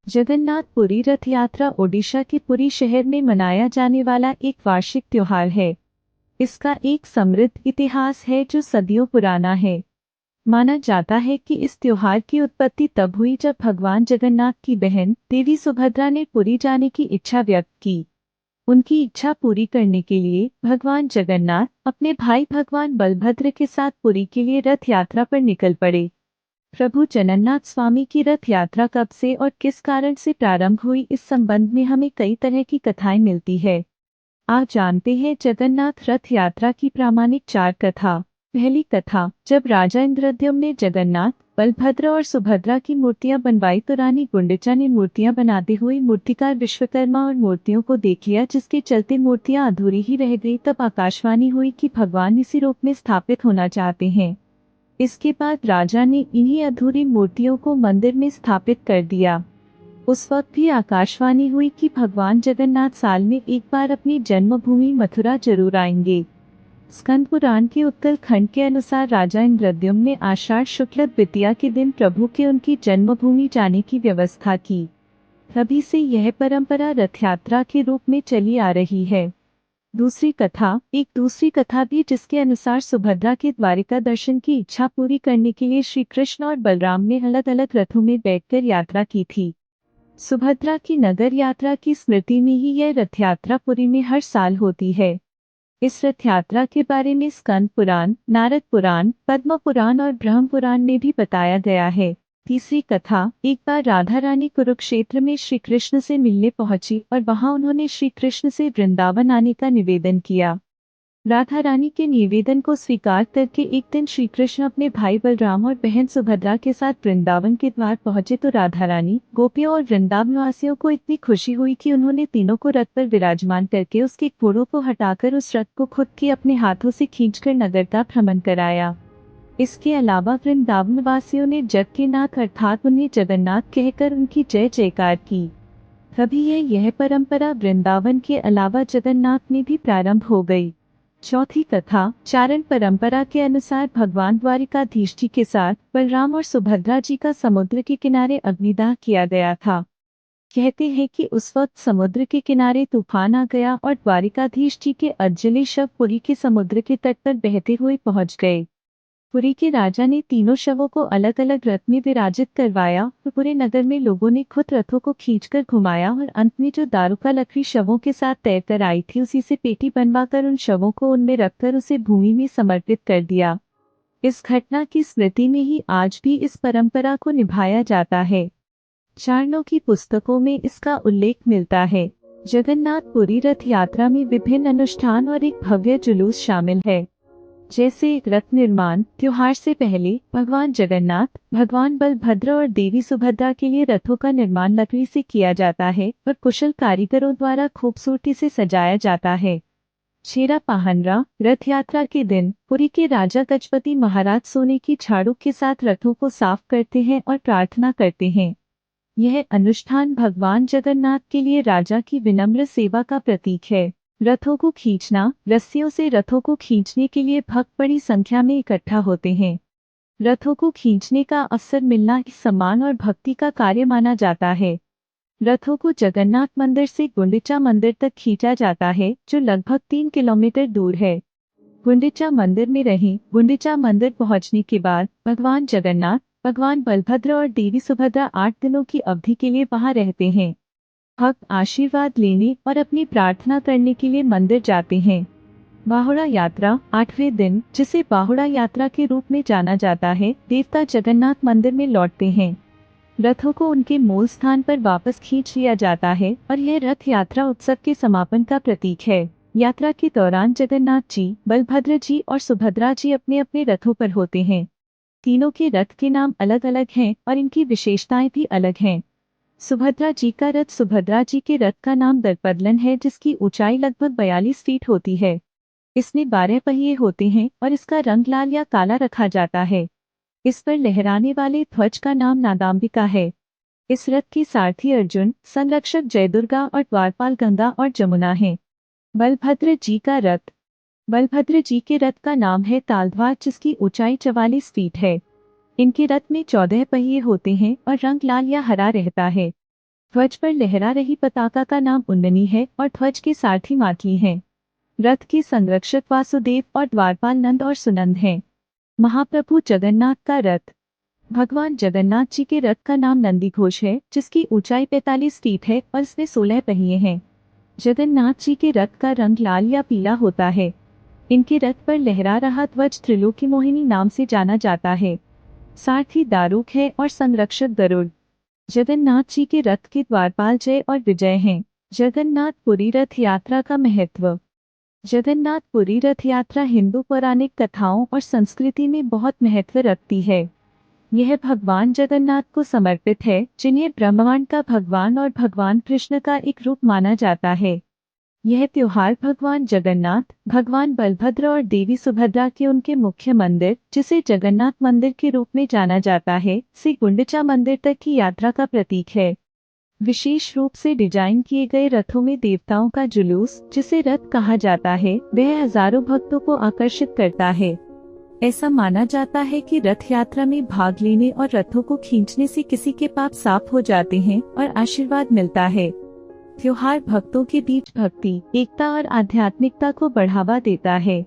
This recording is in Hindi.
जगन्नाथपुरी रथ यात्रा ओडिशा के पुरी शहर में मनाया जाने वाला एक वार्षिक त्योहार है। इसका एक समृद्ध इतिहास है जो सदियों पुराना है। माना जाता है कि इस त्योहार की उत्पत्ति तब हुई जब भगवान जगन्नाथ की बहन देवी सुभद्रा ने पुरी जाने की इच्छा व्यक्त की। उनकी इच्छा पूरी करने के लिए भगवान जगन्नाथ अपने भाई भगवान बलभद्र के साथ पुरी के लिए रथ यात्रा पर निकल पड़े। प्रभु जगन्नाथ स्वामी की रथ यात्रा कब से और किस कारण से प्रारंभ हुई, इस संबंध में हमें कई तरह की कथाएं मिलती है। आप जानते हैं जगन्नाथ रथ यात्रा की प्रामाणिक 4 कथा। पहली कथा, जब राजा इंद्रद्युम्न ने जगन्नाथ, बलभद्र और सुभद्रा की मूर्तियां बनवाई तो रानी गुंडिचा ने मूर्तियां बनाते हुए मूर्तिकार विश्वकर्मा और मूर्तियों को देख लिया, जिसके चलते मूर्तियां अधूरी ही रह गई। तब आकाशवाणी हुई कि भगवान इसी रूप में स्थापित होना चाहते हैं। इसके बाद राजा ने इन्हीं अधूरी मूर्तियों को मंदिर में स्थापित कर दिया। उस वक्त भी आकाशवाणी हुई कि भगवान जगन्नाथ साल में एक बार अपनी जन्मभूमि मथुरा जरूर आएंगे। स्कंद पुराण के उत्तर खंड के अनुसार राजा इंद्रद्युम्न ने आषाढ़ शुक्ल द्वितीया के दिन प्रभु के उनकी जन्मभूमि जाने की व्यवस्था की। तभी से यह परंपरा रथ यात्रा के रूप में चली आ रही है। एक दूसरी कथा भी, जिसके अनुसार सुभद्रा के द्वारिका दर्शन की इच्छा पूरी करने के लिए श्री कृष्ण और बलराम ने अलग अलग रथों में बैठकर यात्रा की थी। सुभद्रा की नगर यात्रा की स्मृति में ही यह रथ यात्रा पुरी में हर साल होती है। इस रथ यात्रा के बारे में स्कंद पुराण, नारद पुराण, पद्म पुराण और ब्रह्म पुराण में भी बताया गया है। तीसरी कथा, एक बार राधा रानी कुरुक्षेत्र में श्री कृष्ण से मिलने पहुंची और वहां उन्होंने श्री कृष्ण से वृंदावन आने का निवेदन किया। राधा रानी के निवेदन को स्वीकार करके एक दिन श्री कृष्ण अपने भाई बलराम और बहन सुभद्रा के साथ वृंदावन के द्वार पहुंचे तो राधा रानी, गोपियों और वृंदावन वासियों को इतनी खुशी हुई कि उन्होंने तीनों को रथ पर विराजमान करके उसके घोड़ों को हटाकर उस रथ को खुद के अपने हाथों से खींचकर नगर का भ्रमण कराया। इसके अलावा वृंदावन वासियों ने जग के नाथ अर्थात उन्हें जगन्नाथ कहकर उनकी जय जयकार की। तभी यह परंपरा वृंदावन के अलावा जगन्नाथ में भी प्रारंभ हो गई। चौथी कथा, चारण परंपरा के अनुसार भगवान द्वारिकाधीश जी के साथ बलराम और सुभद्रा जी का समुद्र के किनारे अग्निदाह किया गया था। कहते हैं कि उस वक्त समुद्र के किनारे तूफान आ गया और द्वारिकाधीश जी के अजले शव पुरी के समुद्र के तट पर बहते हुए पहुंच गए। पुरी के राजा ने तीनों शवों को अलग अलग रथ में विराजित करवाया और पूरे नगर में लोगों ने खुद रथों को खींचकर घुमाया और अंत में जो दारुका लकड़ी शवों के साथ तैरकर आई थी उसी से पेटी बनवाकर उन शवों को उनमें रखकर उसे भूमि में समर्पित कर दिया। इस घटना की स्मृति में ही आज भी इस परंपरा को निभाया जाता है। चारणों की पुस्तकों में इसका उल्लेख मिलता है। जगन्नाथपुरी रथ यात्रा में विभिन्न अनुष्ठान और एक भव्य जुलूस शामिल है। जैसे रथ निर्माण, त्योहार से पहले भगवान जगन्नाथ, भगवान बलभद्र और देवी सुभद्रा के लिए रथों का निर्माण लकड़ी से किया जाता है और कुशल कारीगरों द्वारा खूबसूरती से सजाया जाता है। छेरा पहनरा, रथ यात्रा के दिन पुरी के राजा गजपति महाराज सोने की झाड़ू के साथ रथों को साफ करते हैं और प्रार्थना करते हैं। यह अनुष्ठान भगवान जगन्नाथ के लिए राजा की विनम्र सेवा का प्रतीक है। रथों को खींचना, रस्सियों से रथों को खींचने के लिए भक्त बड़ी संख्या में इकट्ठा होते हैं। रथों को खींचने का अवसर मिलना इस सम्मान और भक्ति का कार्य माना जाता है। रथों को जगन्नाथ मंदिर से गुंडिचा मंदिर तक खींचा जाता है, जो लगभग 3 किलोमीटर दूर है। गुंडिचा मंदिर में रहें। गुंडिचा मंदिर पहुंचने के बाद भगवान जगन्नाथ, भगवान बलभद्र और देवी सुभद्रा 8 दिनों की अवधि के लिए वहां रहते हैं। भक्त आशीर्वाद लेने और अपनी प्रार्थना करने के लिए मंदिर जाते हैं। बाहुड़ा यात्रा, 8वें दिन, जिसे बाहुड़ा यात्रा के रूप में जाना जाता है, देवता जगन्नाथ मंदिर में लौटते हैं। रथों को उनके मूल स्थान पर वापस खींच लिया जाता है और यह रथ यात्रा उत्सव के समापन का प्रतीक है। यात्रा के दौरान जगन्नाथ जी, बलभद्र जी और सुभद्रा जी अपने अपने रथों पर होते हैं। तीनों के रथ के नाम अलग अलग हैं और इनकी विशेषताएं भी अलग हैं। सुभद्रा जी का रथ, सुभद्रा जी के रथ का नाम दर्पदलन है, जिसकी ऊंचाई लगभग 42 फीट होती है। इसमें 12 पहिए होते हैं और इसका रंग लाल या काला रखा जाता है। इस पर लहराने वाले ध्वज का नाम नादाम्बिका है। इस रथ के सारथी अर्जुन, संरक्षक जयदुर्गा और द्वारपाल गंगा और जमुना हैं। बलभद्र जी का रथ, बलभद्र जी के रथ का नाम है तालध्वज, जिसकी ऊंचाई 44 फीट है। इनके रथ में 14 पहिए होते हैं और रंग लाल या हरा रहता है। ध्वज पर लहरा रही पताका का नाम उन्ननी है और ध्वज के सारथी मातली हैं। रथ के संरक्षक वासुदेव और द्वारपाल नंद और सुनंद हैं। महाप्रभु जगन्नाथ का रथ। भगवान जगन्नाथ जी के रथ का नाम नंदीघोष है, जिसकी ऊंचाई 45 फीट है और इसमें 16 पहिए हैं। जगन्नाथ जी के रथ का रंग लाल या पीला होता है। इनके रथ पर लहरा रहा ध्वज त्रिलोकी मोहिनी नाम से जाना जाता है। सारथी दारूक है और संरक्षक गरुड़। जगन्नाथ जी के रथ के द्वारपाल जय और विजय हैं। जगन्नाथपुरी रथ यात्रा का महत्व। जगन्नाथपुरी रथ यात्रा हिंदू पौराणिक कथाओं और संस्कृति में बहुत महत्व रखती है। यह भगवान जगन्नाथ को समर्पित है, जिन्हें ब्रह्मांड का भगवान और भगवान कृष्ण का एक रूप माना जाता है। यह त्योहार भगवान जगन्नाथ, भगवान बलभद्र और देवी सुभद्रा के उनके मुख्य मंदिर, जिसे जगन्नाथ मंदिर के रूप में जाना जाता है, से गुंडिचा मंदिर तक की यात्रा का प्रतीक है। विशेष रूप से डिजाइन किए गए रथों में देवताओं का जुलूस, जिसे रथ कहा जाता है, वह हजारों भक्तों को आकर्षित करता है। ऐसा माना जाता है कि रथ यात्रा में भाग लेने और रथों को खींचने से किसी के पाप साफ हो जाते हैं और आशीर्वाद मिलता है। त्योहार भक्तों के बीच भक्ति, एकता और आध्यात्मिकता को बढ़ावा देता है।